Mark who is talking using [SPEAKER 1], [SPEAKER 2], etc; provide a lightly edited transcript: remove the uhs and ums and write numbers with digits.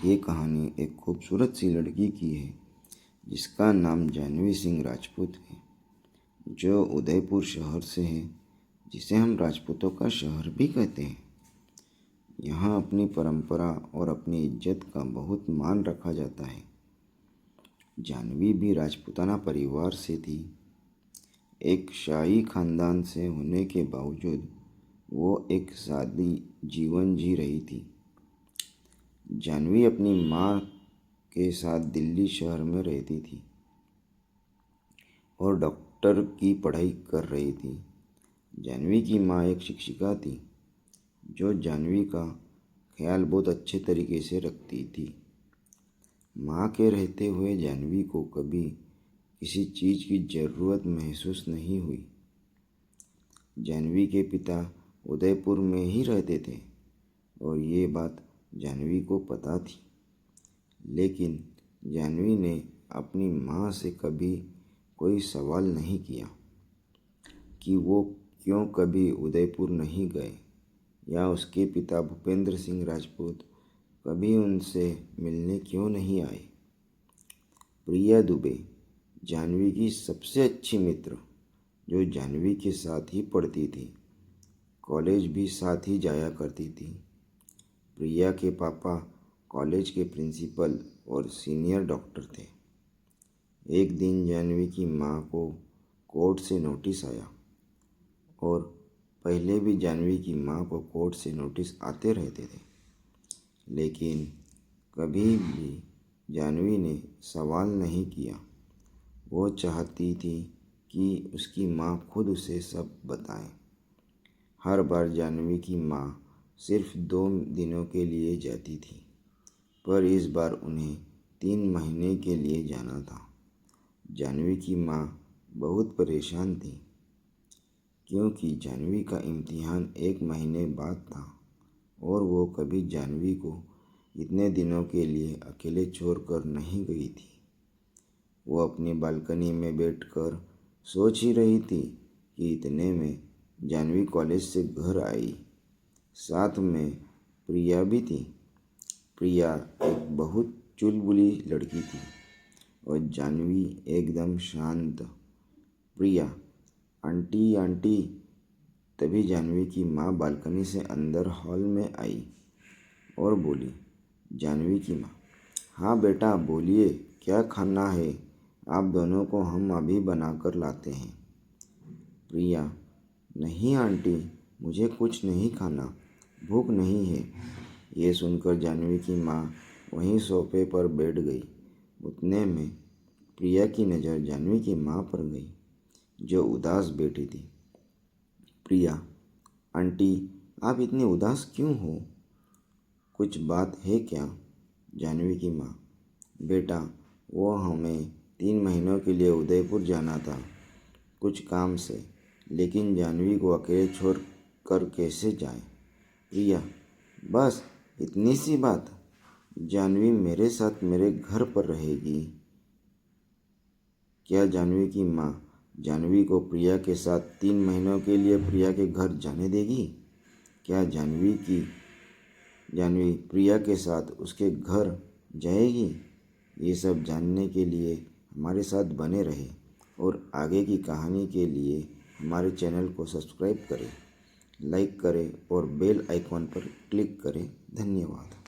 [SPEAKER 1] ये कहानी एक खूबसूरत सी लड़की की है जिसका नाम जानवी सिंह राजपूत है, जो उदयपुर शहर से है, जिसे हम राजपूतों का शहर भी कहते हैं। यहाँ अपनी परंपरा और अपनी इज्जत का बहुत मान रखा जाता है। जानवी भी राजपूताना परिवार से थी। एक शाही खानदान से होने के बावजूद वो एक सादी जीवन जी रही थी। जानवी अपनी माँ के साथ दिल्ली शहर में रहती थी और डॉक्टर की पढ़ाई कर रही थी। जानवी की माँ एक शिक्षिका थी जो जानवी का ख्याल बहुत अच्छे तरीके से रखती थी। माँ के रहते हुए जानवी को कभी किसी चीज़ की ज़रूरत महसूस नहीं हुई। जानवी के पिता उदयपुर में ही रहते थे और ये बात जानवी को पता थी, लेकिन जानवी ने अपनी माँ से कभी कोई सवाल नहीं किया कि वो क्यों कभी उदयपुर नहीं गए या उसके पिता भूपेंद्र सिंह राजपूत कभी उनसे मिलने क्यों नहीं आए। प्रिया दुबे, जानवी की सबसे अच्छी मित्र, जो जानवी के साथ ही पढ़ती थी, कॉलेज भी साथ ही जाया करती थी। प्रिया के पापा कॉलेज के प्रिंसिपल और सीनियर डॉक्टर थे। एक दिन जानवी की माँ को कोर्ट से नोटिस आया, और पहले भी जानवी की माँ को कोर्ट से नोटिस आते रहते थे, लेकिन कभी भी जानवी ने सवाल नहीं किया। वो चाहती थी कि उसकी माँ खुद उसे सब बताए। हर बार जानवी की माँ सिर्फ 2 दिनों के लिए जाती थी, पर इस बार उन्हें 3 महीने के लिए जाना था। जानवी की माँ बहुत परेशान थी, क्योंकि जानवी का इम्तिहान 1 महीने बाद था और वो कभी जानवी को इतने दिनों के लिए अकेले छोड़कर नहीं गई थी। वो अपनी बालकनी में बैठकर सोच ही रही थी कि इतने में जानवी कॉलेज से घर आई। साथ में प्रिया भी थी। प्रिया एक बहुत चुलबुली लड़की थी और जानवी एकदम शांत। प्रिया, आंटी आंटी। तभी जानवी की माँ बालकनी से अंदर हॉल में आई और बोली। जानवी की माँ, हाँ बेटा बोलिए, क्या खाना है? आप दोनों को हम अभी बनाकर लाते हैं। प्रिया, नहीं आंटी, मुझे कुछ नहीं खाना, भूख नहीं है। ये सुनकर जानवी की माँ वहीं सोफे पर बैठ गई। उतने में प्रिया की नज़र जानवी की माँ पर गई, जो उदास बैठी थी। प्रिया, आंटी, आप इतनी उदास क्यों हो? कुछ बात है क्या? जानवी की माँ, बेटा वो हमें 3 महीनों के लिए उदयपुर जाना था कुछ काम से, लेकिन जानवी को अकेले छोड़ कर कैसे जाए। प्रिया, बस इतनी सी बात? जानवी मेरे साथ मेरे घर पर रहेगी। क्या जानवी की माँ जानवी को प्रिया के साथ 3 महीनों के लिए प्रिया के घर जाने देगी? क्या जानवी प्रिया के साथ उसके घर जाएगी? ये सब जानने के लिए हमारे साथ बने रहे और आगे की कहानी के लिए हमारे चैनल को सब्सक्राइब करें, लाइक करें और बेल आइकॉन पर क्लिक करें। धन्यवाद।